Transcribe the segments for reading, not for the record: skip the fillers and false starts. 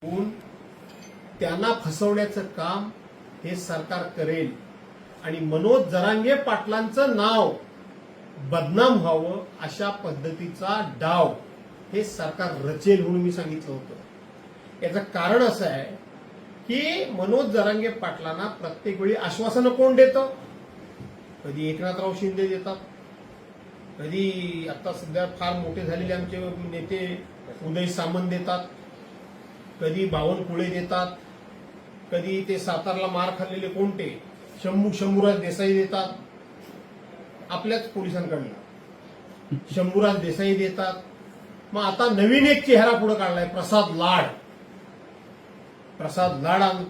त्यांना फसवण्याचं काम हे सरकार करेल आणि मनोज जरांगे पाटलांचं नाव बदनाम व्हावं अशा पद्धतीचा डाव हे सरकार रचेल म्हणून मी सांगितलं होतं। याचं कारण असं आहे की मनोज जरांगे पाटलांना प्रत्येक वेळी आश्वासनं कोण देतं? कधी एकनाथराव शिंदे देतात, कधी आता सध्या फार मोठे झालेले आमचे नेते उदय सामंत देतात, कधी बावनकुळे देतात, कधी ते सातारला मार खाल्लेले कोणते शंभूराज देसाई देतात, आपल्याच पोलिसांकडनं शंभूराज देसाई देतात। मग आता नवीन एक चेहरा पुढे काढलाय, प्रसाद लाड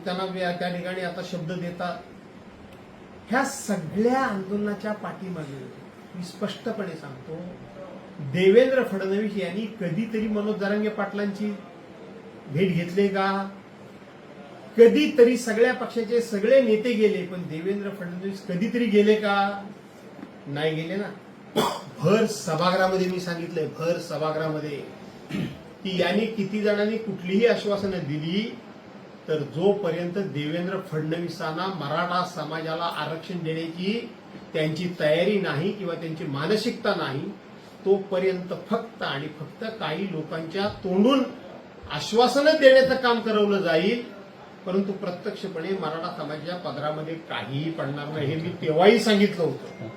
त्यांना त्या ठिकाणी आता शब्द देतात। ह्या सगळ्या आंदोलनाच्या पाठीमागे मी स्पष्टपणे सांगतो, देवेंद्र फडणवीस यांनी कधीतरी मनोज जरांगे पाटलांची भेट घेतली का? कधीतरी सगळ्या पक्षाचे सगळे नेते गेले, पण देवेंद्र फडणवीस कधीतरी गेले का? नाही गेले ना। भर सभागृहामध्ये मी सांगितलंय, भर सभागृहामध्ये की यांनी किती जणांनी कुठलीही आश्वासनं दिली तर जोपर्यंत देवेंद्र फडणवीसांना मराठा समाजाला आरक्षण देण्याची त्यांची तयारी नाही किंवा त्यांची मानसिकता नाही, तोपर्यंत फक्त आणि फक्त काही लोकांच्या तोंडून आश्वासनं देण्याचं काम करवलं जाईल, परंतु प्रत्यक्षपणे मराठा समाजाच्या पदरामध्ये काहीही पडणार नाही। हे मी तेव्हाही सांगितलं होतं,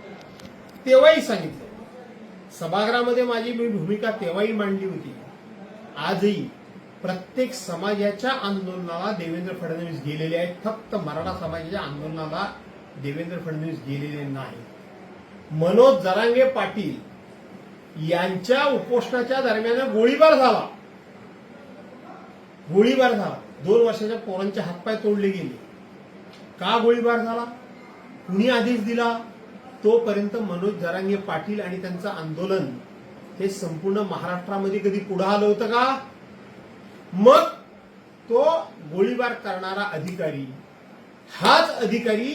सभागृहामध्ये माझी मी भूमिका तेव्हाही मांडली होती। आजही प्रत्येक समाजाच्या आंदोलनाला देवेंद्र फडणवीस गेलेले आहेत, फक्त मराठा समाजाच्या आंदोलनाला देवेंद्र फडणवीस गेलेले नाही। मनोज जरांगे पाटील यांच्या उपोषणाच्या दरम्यान गोळीबार झाला, 2 वर्षाच्या पोरांचे हातपाय तोडले गेले। का गोळीबार झाला? कुणी आदेश दिला? तोपर्यंत मनोज जरांगे पाटील आणि त्यांचं आंदोलन हे संपूर्ण महाराष्ट्रामध्ये कधी पुढे आलं होतं का? मग तो गोळीबार करणारा अधिकारी, हाच अधिकारी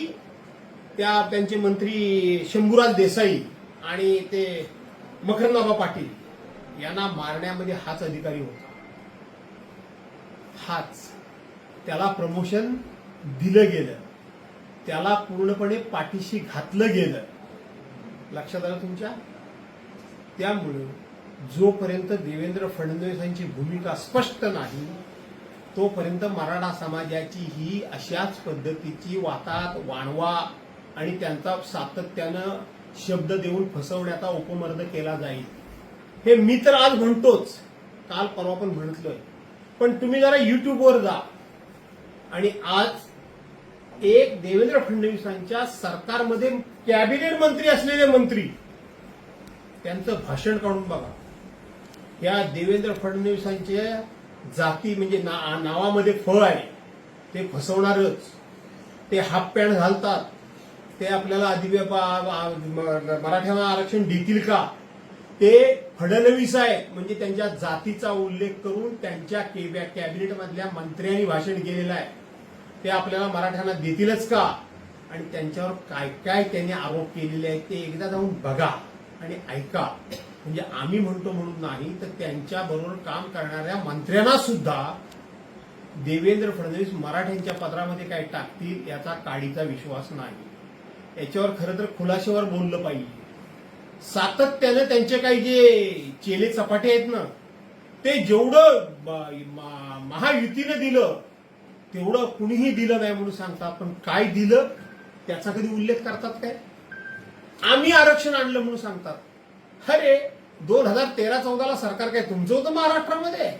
त्यांचे मंत्री शंभूराज देसाई आणि ते मकरंद पाटील यांना मारण्यामध्ये हाच अधिकारी होता। त्याला प्रमोशन दिलं गेलं, त्याला पूर्णपणे पाठीशी घातलं गेलं, लक्षात आलं तुमच्या? त्यामुळे जोपर्यंत देवेंद्र फडणवीसांची भूमिका स्पष्ट नाही तोपर्यंत मराठा समाजाची ही अशाच पद्धतीची वातात वाणवा आणि त्यांचा सातत्यानं शब्द देऊन फसवण्याचा उपमर्द केला जाईल। हे मी तर आज म्हणतोच, काल परवा पण म्हटलोय, पण तुम्ही जरा युट्यूबवर जा आणि आज एक देवेंद्र फडणवीसांच्या सरकारमध्ये कॅबिनेट मंत्री असलेले मंत्री त्यांचं भाषण काढून बघा। या देवेंद्र फडणवीसांच्या जाती म्हणजे नावामध्ये फळ आहे, ते फसवणारच। ते हाफ पॅन्ट घालतात, ते आपल्याला मराठ्यांना आरक्षण देतील का? ते फडणवीस आहेत म्हणजे त्यांच्या जातीचा उल्लेख करून त्यांच्या कॅबिनेटमधल्या मंत्र्यांनी भाषण केलेलं आहे, ते आपल्याला मराठ्यांना देतीलच का? आणि त्यांच्यावर काय काय त्यांनी आरोप केलेले आहेत ते एकदा जाऊन बघा आणि ऐका। म्हणजे आम्ही म्हणतो म्हणून नाही, तर त्यांच्या बरोबर काम करणाऱ्या मंत्र्यांना सुद्धा देवेंद्र फडणवीस मराठ्यांच्या पदरामध्ये काय टाकतील याचा काडीचा विश्वास नाही। याच्यावर खरं तर खुलाशावर बोललं पाहिजे। सातत्यानं त्यांचे काही जे चेले चपाटे आहेत ना, ते जेवढं महायुतीनं दिलं तेवढं कुणीही दिलं नाही म्हणून सांगतात, पण काय दिलं त्याचा कधी उल्लेख करतात काय? आम्ही आरक्षण आणलं म्हणून सांगतात। अरे 2013-14ला सरकार काय तुमचं होतं महाराष्ट्रामध्ये?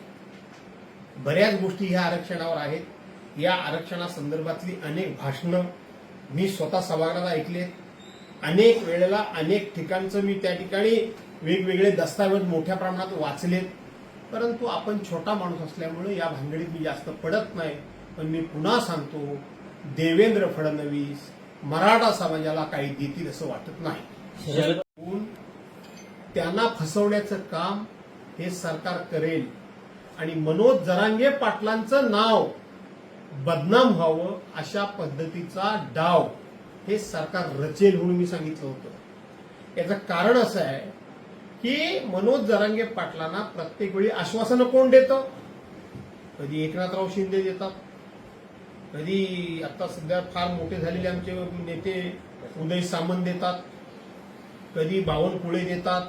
बऱ्याच गोष्टी ह्या आरक्षणावर आहेत। या आरक्षणासंदर्भातली अनेक भाषणं मी स्वतः सभागृहात ऐकलेत, अनेक वेळेला अनेक ठिकाणचं मी त्या ठिकाणी वेगवेगळे दस्तावेज मोठ्या प्रमाणात वाचलेत, परंतु आपण छोटा माणूस असल्यामुळे या भानगडीत मी जास्त पडत नाही। पण मी पुन्हा सांगतो, देवेंद्र फडणवीस मराठा समाजाला काही देतील असं वाटत नाही। त्यांना फसवण्याचं काम हे सरकार करेल आणि मनोज जरांगे पाटलांचं नाव बदनाम व्हावं अशा पद्धतीचा डाव हे सरकार रचेल म्हणून मी सांगितलं होतं। याचं कारण असं आहे की मनोज जरांगे पाटलांना प्रत्येक वेळी आश्वासनं कोण देतं? कधी एकनाथराव शिंदे देतात, कधी आता सध्या फार मोठे झालेले आमचे नेते उदय सामंत देतात, कधी बावनकुळे देतात,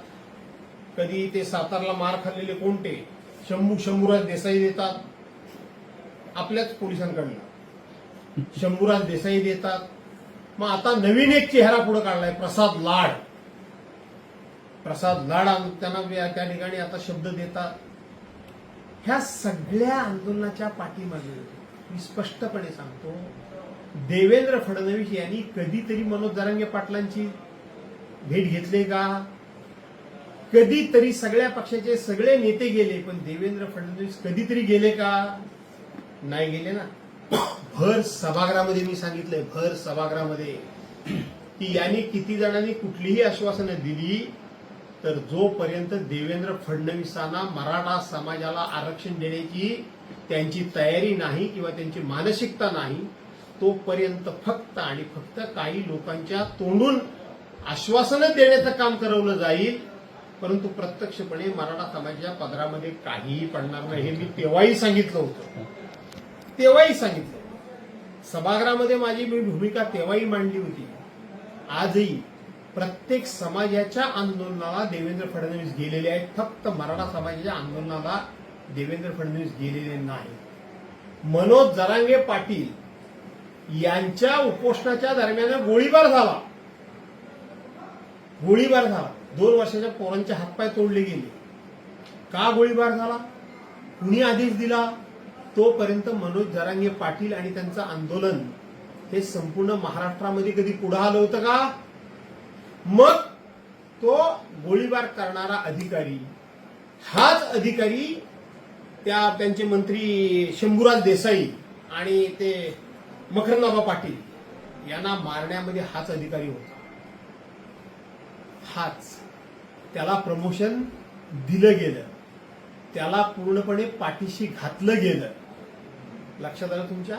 कधी ते सातारला मार खाल्लेले कोणते शंभूराज देसाई देतात, आपल्याच पोलिसांकडनं शंभूराज देसाई देतात. मग आता नवीन एक चेहरा पुढे काढलाय, प्रसाद लाड त्यांना त्या ठिकाणी आता शब्द देतात. ह्या सगळ्या आंदोलनाच्या पाठीमागे मी स्पष्टपणे सांगतो, देवेंद्र फडणवीस यांनी कधीतरी मनोज जरांगे पाटलांची भेट घेतली का? कधीतरी सगळ्या पक्षाचे सगळे नेते गेले, पण देवेंद्र फडणवीस कधीतरी गेले का? नाही गेले ना. भर सभागृहामध्ये मी सांगितलंय, भर सभागृहामध्ये की यांनी किती जणांनी कुठलीही आश्वासनं दिली, तर जोपर्यंत देवेंद्र फडणवीसांना मराठा समाजाला आरक्षण देण्याची त्यांची तयारी नाही किंवा त्यांची मानसिकता नाही, तोपर्यंत फक्त आणि फक्त काही लोकांच्या तोंडून आश्वासनं देण्याचं काम करवलं जाईल, परंतु प्रत्यक्षपणे मराठा समाजाच्या पदरामध्ये काहीही पडणार नाही. हे मी तेव्हाही सांगितलं होतं, सभागृहामध्ये माझी मी भूमिका तेव्हाही मांडली होती. आजही प्रत्येक समाजाच्या आंदोलनाला देवेंद्र फडणवीस गेलेले आहेत, फक्त मराठा समाजाच्या आंदोलनाला देवेंद्र फडणवीस गेलेले नाही. मनोज जरांगे पाटील यांच्या उपोषणाच्या दरम्यान गोळीबार झाला. 2 वर्षाच्या पोरांचे हातपाय तोडले गेले. का गोळीबार झाला? कुणी आदेश दिला? तोपर्यंत मनोज जरांगे पाटील आणि त्यांचं आंदोलन हे संपूर्ण महाराष्ट्रामध्ये कधी पुढे आलं होतं का? मग तो गोळीबार करणारा अधिकारी, हाच अधिकारी त्यांचे मंत्री शंभूराज देसाई आणि ते मकरंदाबा पाटील यांना मारण्यामध्ये हाच अधिकारी होता. त्याला प्रमोशन दिलं गेलं, त्याला पूर्णपणे पाठीशी घातलं गेलं. लक्षात आलं तुमच्या?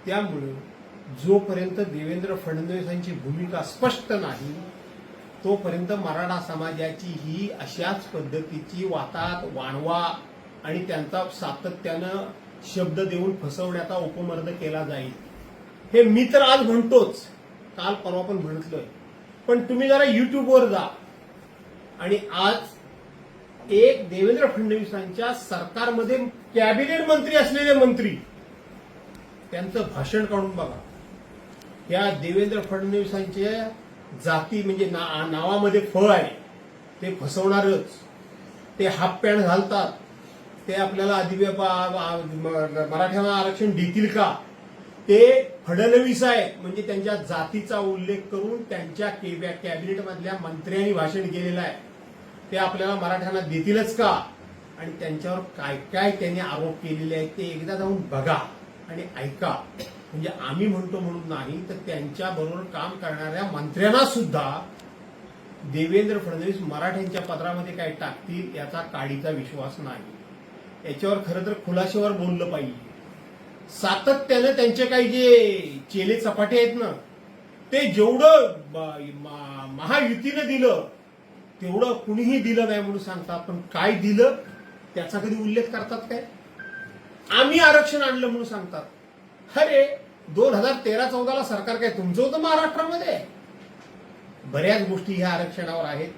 त्यामुळे जोपर्यंत देवेंद्र फडणवीसांची भूमिका स्पष्ट नाही, तोपर्यंत मराठा समाजाची ही अशाच पद्धतीची वातात वाणवा आणि त्यांचा सातत्यानं शब्द देऊन फसवण्याचा उपमर्द केला जाईल. हे मी तर आज म्हणतोच, काल परवा पण म्हणतलोय, पण तुम्ही जरा युट्यूबवर जा आणि आज एक देवेंद्र फडणवीसांच्या सरकारमध्ये कॅबिनेट मंत्री असलेले मंत्री त्यांचं भाषण काढून बघा. या देवेंद्र फडणवीसांच्या जाती म्हणजे नावामध्ये फळ आहे, ते फसवणारच. ते हाफ पॅन्ट घालतात, ते आपल्याला मराठ्यांना आरक्षण देतील का? ते फडणवीस आहेत म्हणजे त्यांच्या जातीचा उल्लेख करून त्यांच्या कॅबिनेटमधल्या मंत्र्यांनी भाषण केलेलं आहे. ते आपल्याला मराठ्यांना देतीलच का? आणि त्यांच्यावर काय काय त्यांनी आरोप केलेले आहेत ते एकदा जाऊन बघा आणि ऐका. म्हणजे आम्ही म्हणतो म्हणून नाही, तर त्यांच्या बरोबर काम करणाऱ्या मंत्र्यांना सुद्धा देवेंद्र फडणवीस मराठ्यांच्या पदरामध्ये काय टाकतील याचा काडीचा विश्वास नाही. याच्यावर खरं तर खुलाशावर बोललं पाहिजे. सातत्यानं त्यांचे काही जे चेले चपाटे आहेत ना, ते जेवढं महायुतीनं दिलं तेवढं कुणीही दिलं नाही म्हणून सांगतात, पण काय दिलं त्याचा कधी उल्लेख करतात काय? आम्ही आरक्षण आणलं म्हणून सांगतात. अरे 2013-14 सरकार काय तुमचं होतं महाराष्ट्रामध्ये? बऱ्याच गोष्टी ह्या आरक्षणावर आहेत.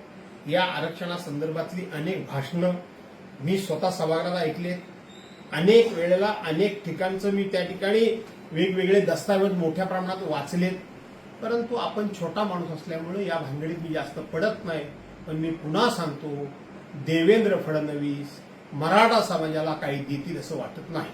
या आरक्षणासंदर्भातली अनेक भाषणं मी स्वतः सभागृहात ऐकलेत. अनेक वेळेला अनेक ठिकाणचं मी त्या ठिकाणी वेगवेगळे दस्तावेज मोठ्या प्रमाणात वाचलेत. परंतु आपण छोटा माणूस असल्यामुळे या भानगडीत मी जास्त पडत नाही. पण मी पुन्हा सांगतो, देवेंद्र फडणवीस मराठा समाजाला काही देतील असं वाटत नाही.